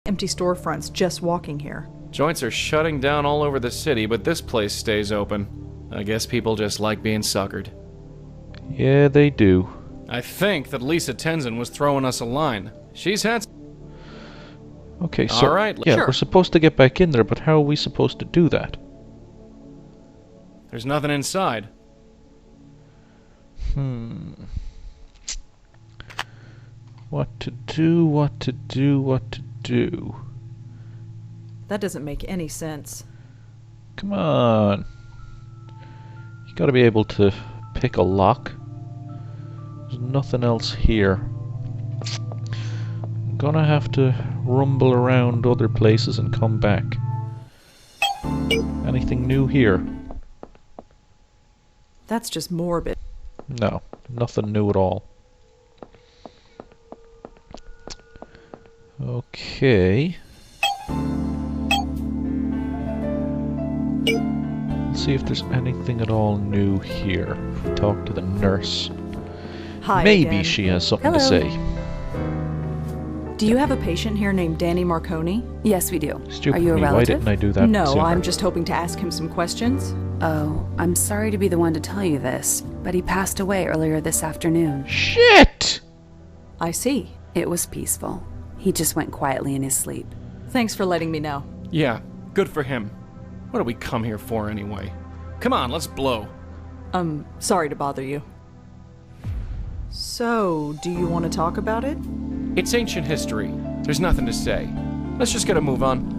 empty storefronts just walking here. Joints are shutting down all over the city, but this place stays open. I guess people just like being suckered. Yeah, they do. I think that Lisa Tenzin was throwing us a line. She's had... Okay, so... Alright, yeah, sure. we're supposed to get back in there, but how are we supposed to do that? There's nothing inside. What to do, what to do, what to do? That doesn't make any sense. Come on. You gotta be able to pick a lock. There's nothing else here. I'm gonna have to rumble around other places and come back. Anything new here? That's just morbid. No, nothing new at all. Okay. Let's see if there's anything at all new here. If we talk to the nurse. Hi Maybe again. she has something Hello. to say. Do you have a patient here named Danny Marconi? Yes, we do. Stupid Are you a me, why relative? didn't I do that No, sooner? I'm just hoping to ask him some questions. Oh, I'm sorry to be the one to tell you this, but he passed away earlier this afternoon. Shit! I see. It was peaceful. He just went quietly in his sleep. Thanks for letting me know. Yeah, good for him. What do we come here for anyway? Come on, let's blow. Sorry to bother you. So, do you want to talk about it? It's ancient history. There's nothing to say. Let's just get a move on.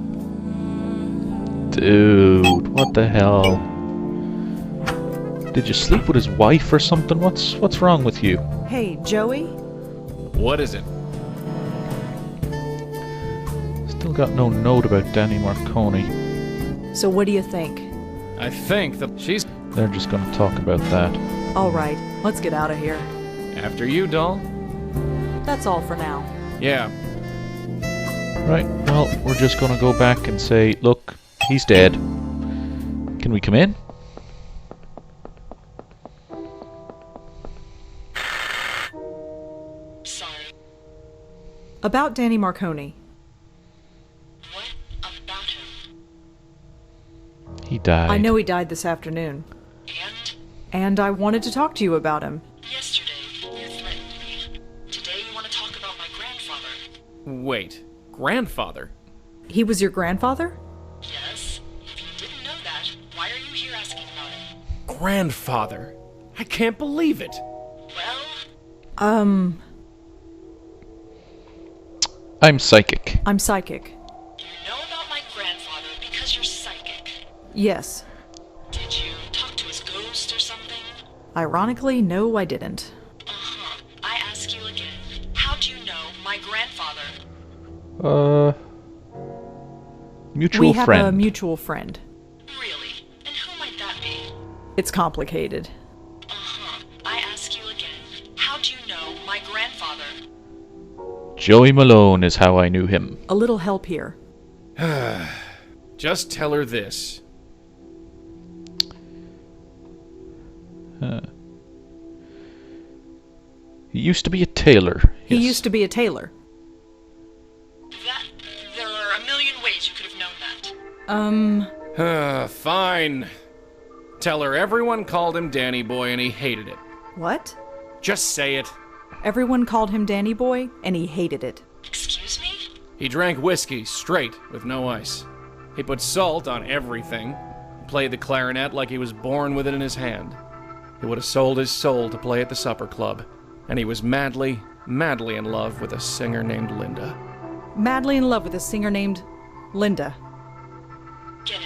Dude, what the hell? Did you sleep with his wife or something? What's wrong with you? Hey, Joey? What is it? Still got no note about Danny Marconi. So what do you think? I think that she's... They're just gonna talk about that. Alright, let's get out of here. After you, doll? That's all for now. Yeah. Right, well, we're just gonna go back and say, look, he's dead. Can we come in? Sorry. About Danny Marconi. What about him? He died. I know he died this afternoon. And? And I wanted to talk to you about him. Yesterday, you threatened me. Today you want to talk about my grandfather. Wait. Grandfather? He was your grandfather? Yes? If you didn't know that, why are you here asking about him? Grandfather? I can't believe it. Well, I'm psychic. I'm psychic. you know about my grandfather because you're psychic. Yes. Did you talk to his ghost or something? Ironically, no, I didn't. Uh-huh. I ask you again. How do you know my grandfather? Mutual We have friend. a mutual friend. Really? And who might that be? It's complicated. Uh-huh. I ask you again. How do you know my grandfather? Joey Malone is how I knew him. A little help here. Just tell her this. He used to be a tailor. He yes. used to be a tailor. There are a million ways you could have known that. Fine. Tell her everyone called him Danny Boy and he hated it. What? Just say it. Everyone called him Danny Boy, and he hated it. Excuse me? He drank whiskey straight with no ice. He put salt on everything. Played the clarinet like he was born with it in his hand. He would have sold his soul to play at the supper club. And he was madly, madly in love with a singer named Linda. Madly in love with a singer named Linda. Get in.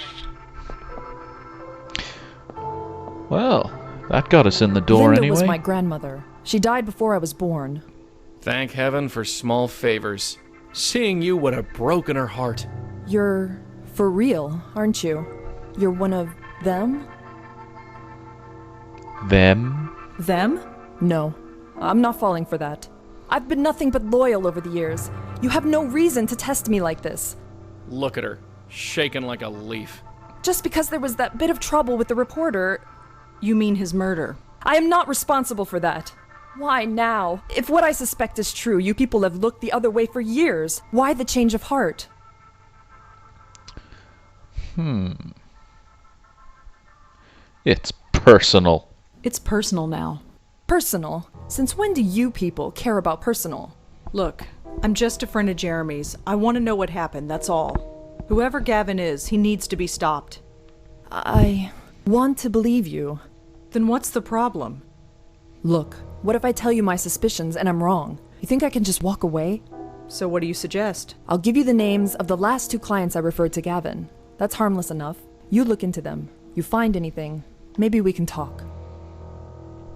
Well, that got us in the door Linda anyway. was my grandmother. She died before I was born. Thank heaven for small favors. Seeing you would have broken her heart. You're for real, aren't you? You're one of them? Them? Them? No, I'm not falling for that. I've been nothing but loyal over the years. You have no reason to test me like this. Look at her, shaking like a leaf. Just because there was that bit of trouble with the reporter, You mean his murder? I am not responsible for that. Why now? If what I suspect is true, you people have looked the other way for years. Why the change of heart? It's personal. It's personal now. Personal? Since when do you people care about personal? Look, I'm just a friend of Jeremy's. I want to know what happened, that's all. Whoever Gavin is, he needs to be stopped. I want to believe you. Then what's the problem? Look, what if I tell you my suspicions and I'm wrong? You think I can just walk away? So what do you suggest? I'll give you the names of the last 2 clients I referred to Gavin. That's harmless enough. You look into them. You find anything, maybe we can talk.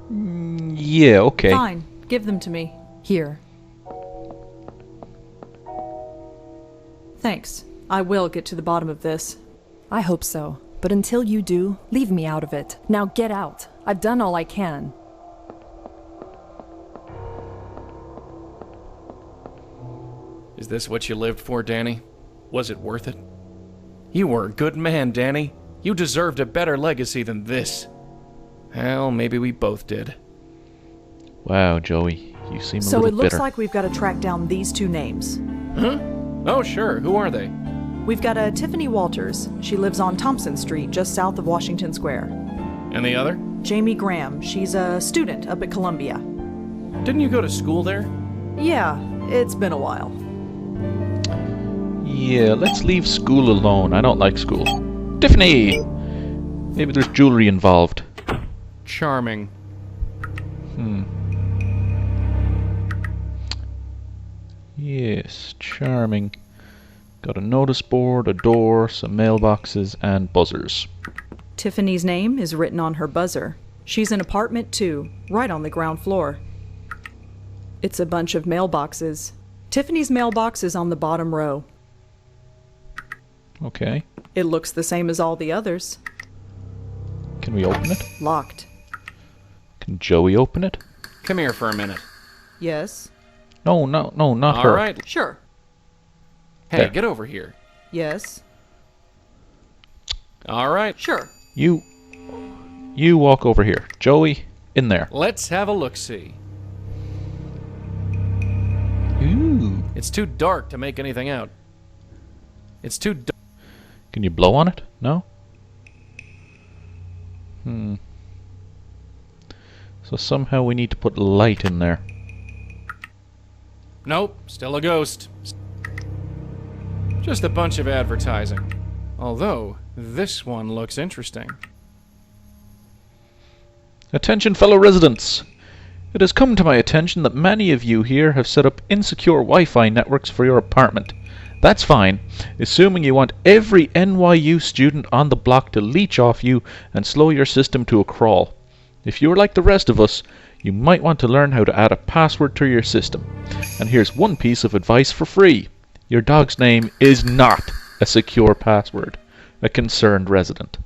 Yeah, okay. Fine, give them to me. Here. Thanks. I will get to the bottom of this. I hope so. But until you do, leave me out of it. Now get out. I've done all I can. Is this what you lived for, Danny? Was it worth it? You were a good man, Danny. You deserved a better legacy than this. Well, maybe we both did. Wow, Joey, you seem a So little it looks bitter. like we've got to track down these 2 names. Huh? Oh, sure. Who are they? We've got a Tiffany Walters. She lives on Thompson Street, just south of Washington Square. And the other? Jamie Graham. She's a student up at Columbia. Didn't you go to school there? Yeah, it's been a while. Yeah, let's leave school alone. I don't like school. Tiffany! Maybe there's jewelry involved. Charming. Yes, charming. Got a notice board, a door, some mailboxes, and buzzers. Tiffany's name is written on her buzzer. She's in apartment 2, right on the ground floor. It's a bunch of mailboxes. Tiffany's mailbox is on the bottom row. Okay. It looks the same as all the others. Can we open it? Locked. Can Joey open it? Come here for a minute. Yes. No, not All her. right. Sure. Hey, There. get over here. Yes. All right. Sure. You walk over here. Joey, in there. Let's have a look-see. Ooh. It's too dark to make anything out. It's too dark. Can you blow on it? No? So somehow we need to put light in there. Nope, still a ghost. Just a bunch of advertising. Although, this one looks interesting. Attention, fellow residents! It has come to my attention that many of you here have set up insecure Wi-Fi networks for your apartment. That's fine, assuming you want every NYU student on the block to leech off you and slow your system to a crawl. If you're like the rest of us, you might want to learn how to add a password to your system. And here's one piece of advice for free. Your dog's name is not a secure password. A concerned resident.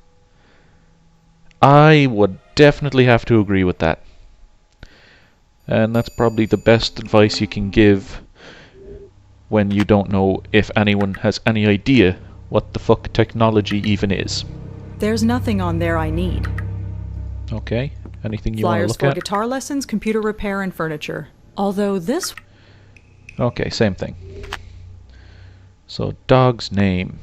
I would definitely have to agree with that. And that's probably the best advice you can give when you don't know if anyone has any idea what the fuck technology even is. There's nothing on there I need. Okay, anything you want to Flyers look for at? guitar lessons, computer repair, and furniture. Although this... Okay, same thing. So, dog's name.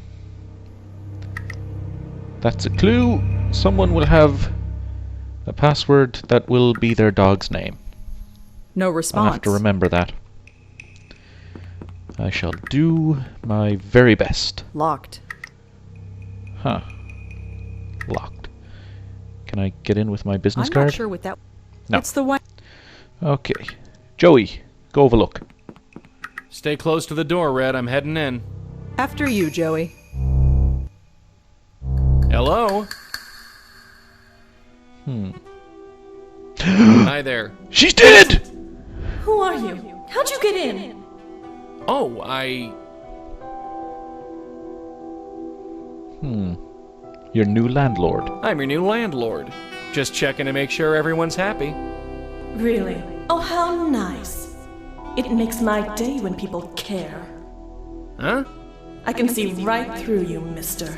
That's a clue. Someone will have a password that will be their dog's name. No I'll response. have to remember that. I shall do my very best. Locked. Huh. Locked. Can I get in with my business I'm card? not sure what that... No. It's the one... Okay. Joey, go have a look. Stay close to the door, Red. I'm heading in. After you, Joey. Hello? Hi there. She's dead! Who are you? How'd you get in? Oh, Your new landlord. I'm your new landlord. Just checking to make sure everyone's happy. Really? Oh, how nice. It makes my day when people care. Huh? I can see right through you, mister.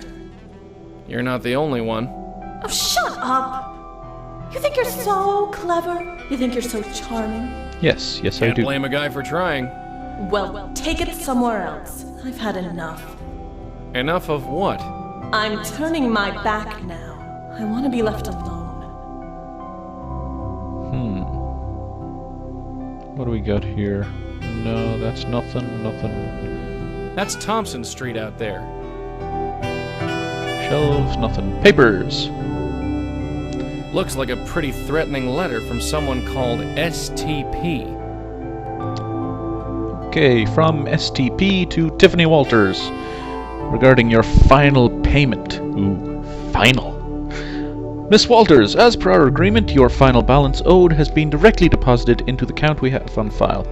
You're not the only one. Oh, shut up! You think you're so clever? You think you're so charming? Yes, I Can't do. blame a guy for trying. Well, take it somewhere else. I've had enough. Enough of what? I'm turning my back now. I want to be left alone. What do we got here? No, that's nothing, That's Thompson Street out there. Shelves, nothing. Papers! Looks like a pretty threatening letter from someone called STP. Okay, from STP to Tiffany Walters. Regarding your final payment. Ooh, final. Miss Walters, as per our agreement, your final balance owed has been directly deposited into the account we have on file.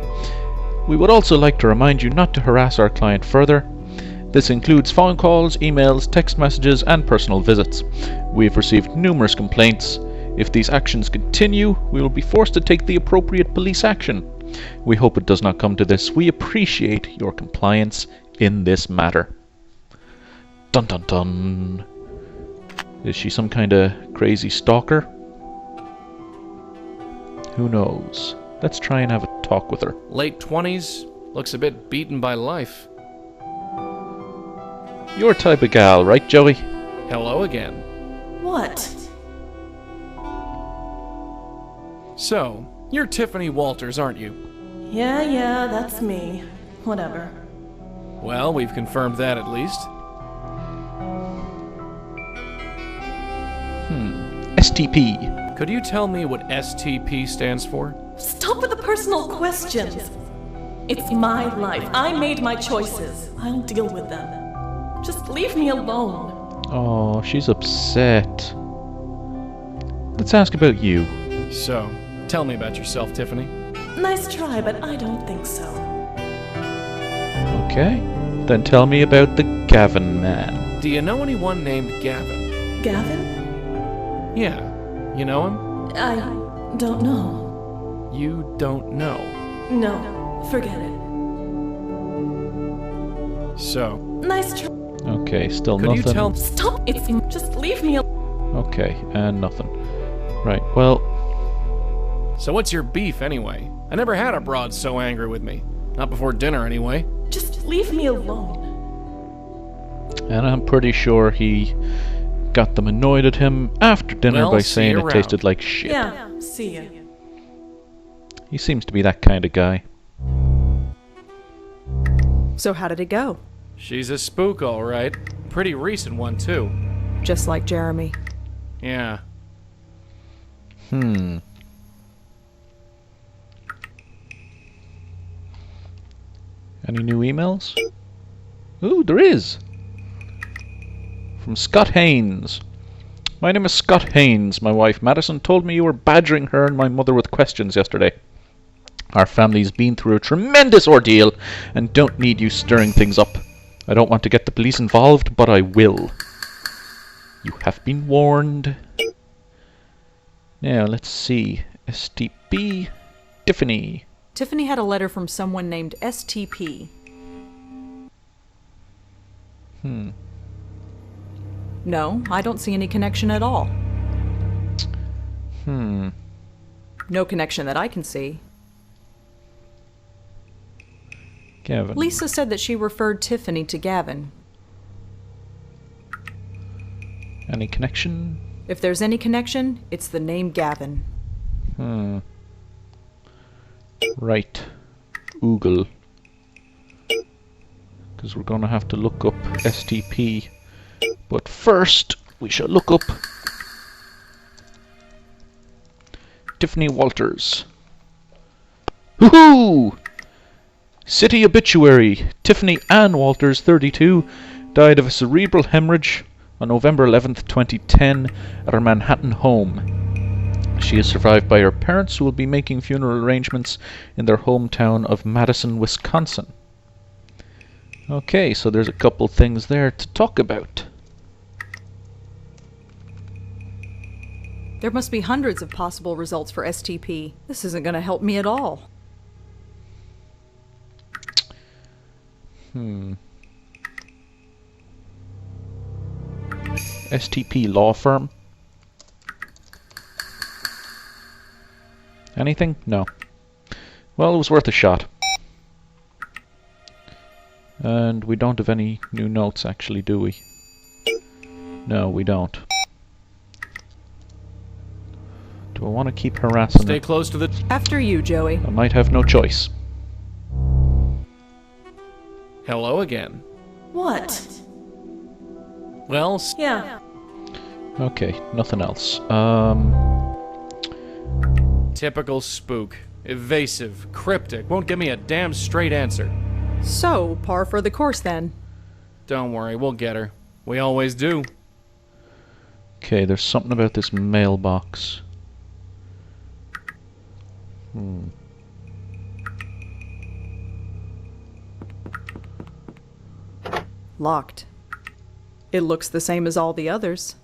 We would also like to remind you not to harass our client further. This includes phone calls, emails, text messages, and personal visits. We have received numerous complaints. If these actions continue, we will be forced to take the appropriate police action. We hope it does not come to this. We appreciate your compliance in this matter. Dun dun dun. Is she some kind of crazy stalker? Who knows? Let's try and have a talk with her. Late 20s, looks a bit beaten by life. Your type of gal, right, Joey? Hello again. What? So, you're Tiffany Walters, aren't you? Yeah, that's me. Whatever. Well, we've confirmed that at least. STP. Could you tell me what STP stands for? Stop with the personal questions. It's my life. I made my choices. I'll deal with them. Just leave me alone. Oh, she's upset. Let's ask about you. So, tell me about yourself, Tiffany. Nice try, but I don't think so. Okay. Then tell me about the Gavin man. Do you know anyone named Gavin? Gavin? Yeah. You know him? I don't know. You don't know. No, forget it. So, Nice try. Okay, still could nothing. you tell... Stop. It's just leave me alone. Okay, and nothing. Right, well, So what's your beef, anyway? I never had a broad so angry with me. Not before dinner, anyway. Just leave me alone. and I'm pretty sure he got them annoyed at him after dinner Well, by see saying you it around. tasted like shit. Yeah, see ya. He seems to be that kind of guy. So how did it go? She's a spook, all right. Pretty recent one, too. Just like Jeremy. Yeah. Any new emails? Ooh, there is! From Scott Haynes. My name is Scott Haynes. My wife Madison told me you were badgering her and my mother with questions yesterday. Our family's been through a tremendous ordeal and don't need you stirring things up. I don't want to get the police involved, but I will. You have been warned. Now, let's see. STP. Tiffany. Tiffany had a letter from someone named STP. No, I don't see any connection at all. No connection that I can see. Gavin. Lisa said that she referred Tiffany to Gavin. Any connection? If there's any connection, it's the name Gavin. Right. Oogle. Because we're going to have to look up STP. But first, we shall look up Tiffany Walters. Woohoo! City obituary. Tiffany Ann Walters, 32, died of a cerebral hemorrhage on November 11th, 2010 at her Manhattan home. She is survived by her parents, who will be making funeral arrangements in their hometown of Madison, Wisconsin. Okay, so there's a couple things there to talk about. There must be hundreds of possible results for STP. This isn't going to help me at all. STP law firm. Anything? No. Well, it was worth a shot. And we don't have any new notes, actually, do we? No, we don't. Do I want to keep harassing Stay her? close to the... After you, Joey. I might have no choice. Hello again. What? Well, Yeah. Okay, nothing else. typical spook. Evasive, cryptic, won't give me a damn straight answer. So, par for the course then. Don't worry, we'll get her. We always do. Okay, there's something about this mailbox. Locked. It looks the same as all the others.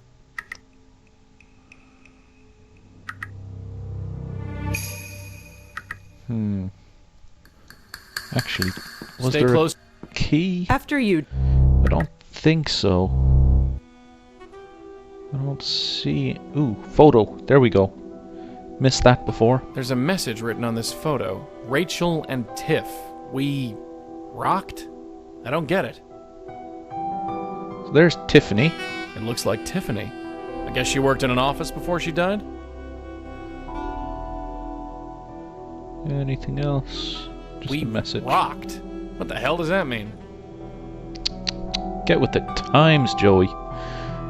Actually, was Stay there close. a key? After you. I don't think so. I don't see... Ooh, photo. There we go. Missed that before. There's a message written on this photo. Rachel and Tiff. We... rocked? I don't get it. So there's Tiffany. It looks like Tiffany. I guess she worked in an office before she died? Anything else? Just We a message. rocked. What the hell does that mean? Get with the times, Joey.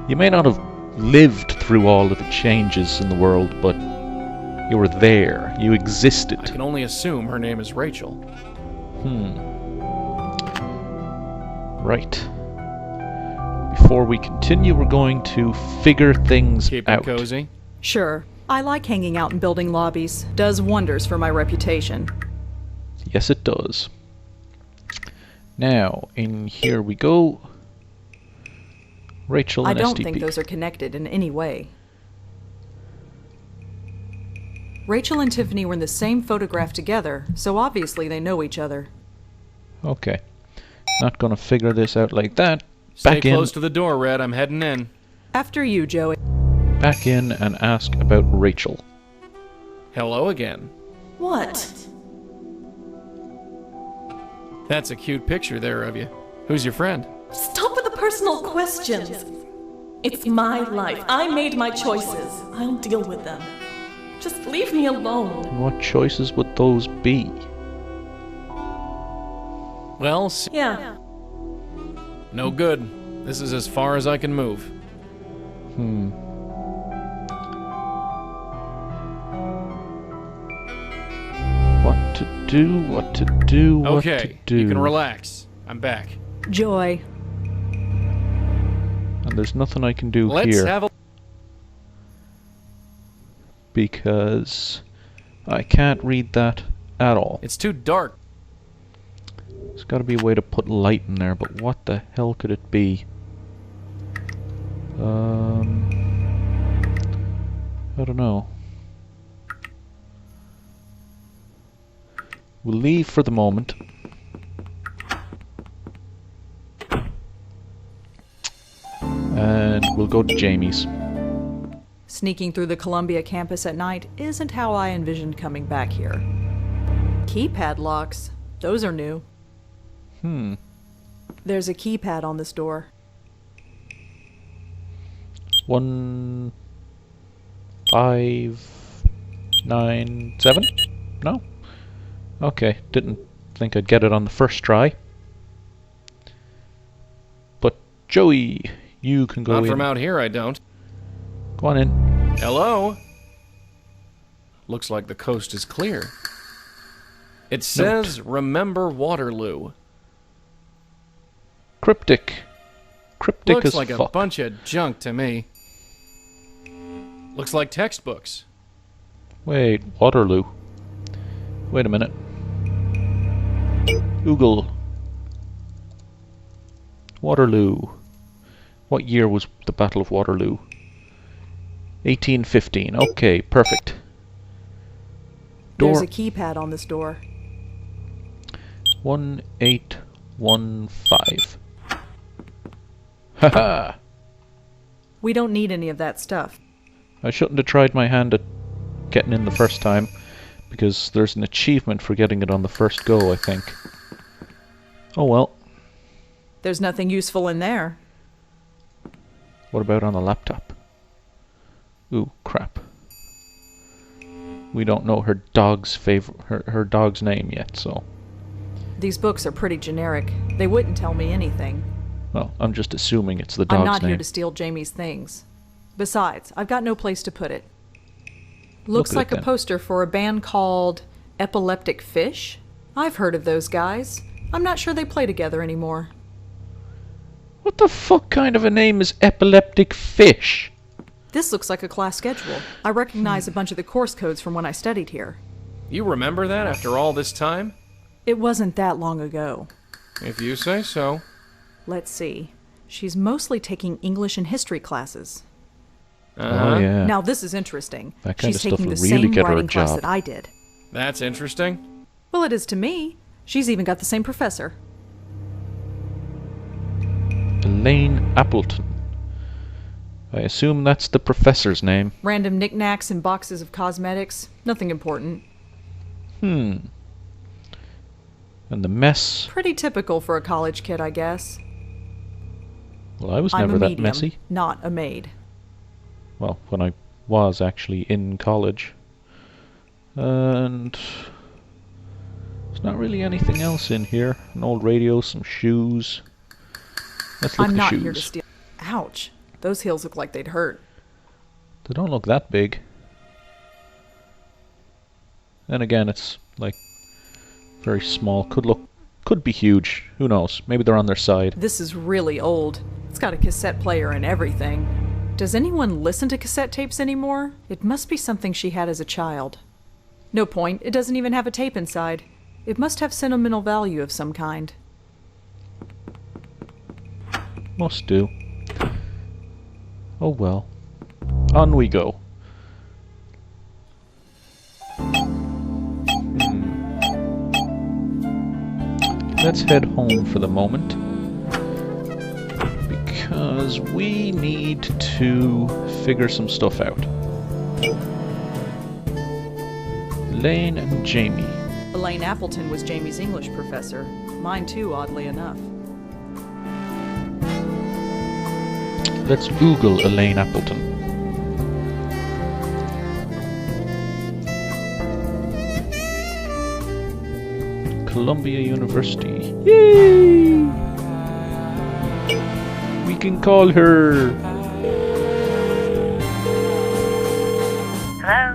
You may not have lived through all of the changes in the world, but you were there. You existed. I can only assume her name is Rachel. Right. Before we continue, we're going to figure things Keep out. it cozy. Sure. I like hanging out in building lobbies. Does wonders for my reputation. Yes, it does. Now, in here we go. Rachel I and don't STP. think those are connected in any way. Rachel and Tiffany were in the same photograph together, so obviously they know each other. Okay. Not gonna figure this out like that. Stay Back close in. to the door, Red. I'm heading in. After you, Joey. Back in and ask about Rachel. Hello again. What? That's a cute picture there of you. Who's your friend? Stop with the personal questions. It's my life. I made my choices. I'll deal with them. Just leave me alone. And what choices would those be? Well, Yeah. no good. This is as far as I can move. What to do, what to do, what to Okay, do. you can relax. I'm back. Joy. And there's nothing I can do Let's here. have a... Because I can't read that at all. It's too dark. There's got to be a way to put light in there, but what the hell could it be? I don't know. We'll leave for the moment. And we'll go to Jamie's. Sneaking through the Columbia campus at night isn't how I envisioned coming back here. Keypad locks. Those are new. There's a keypad on this door. 1597? No? Okay, didn't think I'd get it on the first try. But Joey, you can go Not in. from out here, I don't. Go on in. Hello? Looks like the coast is clear. It says, remember Waterloo. Cryptic. Cryptic Looks as like a fuck. bunch of junk to me. Looks like textbooks. Wait, Waterloo. Wait a minute. Google. Waterloo. What year was the Battle of Waterloo? 1815. Okay, perfect. There's Door a keypad on this door. 1815. Haha! We don't need any of that stuff. I shouldn't have tried my hand at getting in the first time, because there's an achievement for getting it on the first go, I think. Oh well. There's nothing useful in there. What about on the laptop? Ooh, crap. We don't know her dog's her dog's name yet, so... These books are pretty generic. They wouldn't tell me anything. Well, I'm just assuming it's the dog's I'm not name. here to steal Jamie's things. Besides, I've got no place to put it. Looks Look at like it a then. poster for a band called Epileptic Fish. I've heard of those guys. I'm not sure they play together anymore. What the fuck kind of a name is Epileptic Fish? This looks like a class schedule. I recognize a bunch of the course codes from when I studied here. You remember that after all this time? It wasn't that long ago. If you say so. Let's see. She's mostly taking English and history classes. Oh yeah. Now this is interesting. That kind She's of stuff taking will the really same get her a writing class job. that I did. That's interesting. Well, it is to me. She's even got the same professor. Elaine Appleton. I assume that's the professor's name. Random knickknacks and boxes of cosmetics. Nothing important. And the mess. Pretty typical for a college kid, I guess. Well, I was I'm never a that medium, messy. not a maid. Well, when I was actually in college. And there's not really anything else in here. An old radio, some shoes. Let's look I'm at the not shoes. here to steal. Ouch. Those heels look like they'd hurt. They don't look that big. And again, it's like very small. Could be huge. Who knows? Maybe they're on their side. This is really old. It's got a cassette player and everything. Does anyone listen to cassette tapes anymore? It must be something she had as a child. No point. It doesn't even have a tape inside. It must have sentimental value of some kind. Must do. Oh well. On we go. Let's head home for the moment. Because we need to figure some stuff out. Elaine and Jamie. Elaine Appleton was Jamie's English professor. Mine too, oddly enough. Let's Google Elaine Appleton. Columbia University. Yay! We can call her. Hello,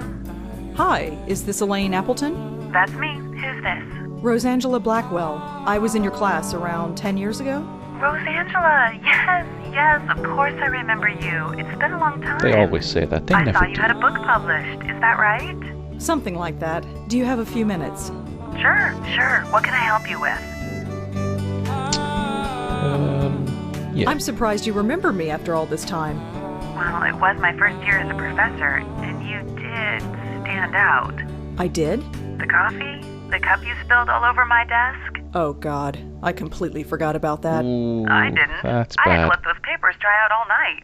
Hi, is this Elaine Appleton? that's me. Who's this? Rosangela Blackwell. I was in your class around 10 years ago. Rosangela. Yes, of course I remember you. It's been a long time. They always say that. They I never saw you do. had a book published. Is that right? Something like that. Do you have a few minutes? Sure. What can I help you with? Yeah. I'm surprised you remember me after all this time. Well, it was my first year as a professor, and you did stand out. I did? The coffee? The cup you spilled all over my desk? Oh God, I completely forgot about that. Ooh, I didn't. That's I had to bad. let those papers dry out all night.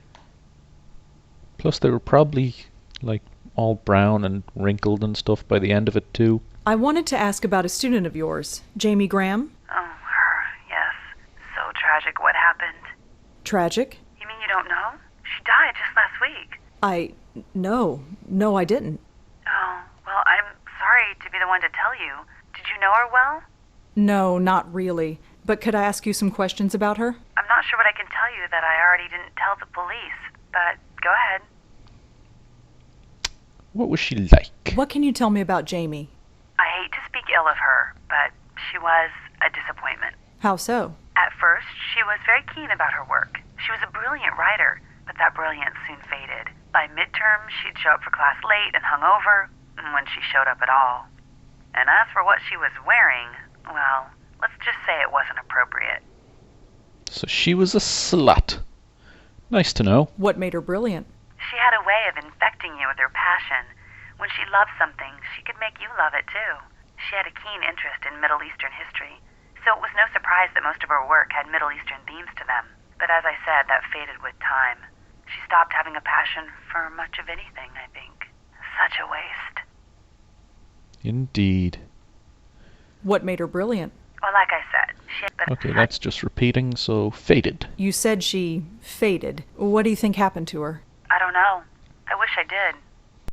Plus, they were probably like all brown and wrinkled and stuff by the end of it too. I wanted to ask about a student of yours, Jamie Graham. Oh, her. Yes. So tragic what happened. Tragic? You mean you don't know? She died just last week. No, I didn't. Oh, well, I'm sorry to be the one to tell you. Did you know her well? No, not really. But could I ask you some questions about her? I'm not sure what I can tell you that I already didn't tell the police, but go ahead. What was she like? What can you tell me about Jamie? I hate to speak ill of her, but she was a disappointment. How so? At first, she was very keen about her work. She was a brilliant writer, but that brilliance soon faded. By midterm, she'd show up for class late and hungover, when she showed up at all. And as for what she was wearing, well, let's just say it wasn't appropriate. So she was a slut. Nice to know. What made her brilliant? She had a way of infecting you with her passion. When she loved something, she could make you love it too. She had a keen interest in Middle Eastern history, so it was no surprise that most of her work had Middle Eastern themes to them. But as I said, that faded with time. She stopped having a passion for much of anything, I think. Such a waste. Indeed. What made her brilliant? Well, like I said, Okay, that's just repeating, so faded. You said she faded. What do you think happened to her? I don't know. I wish I did.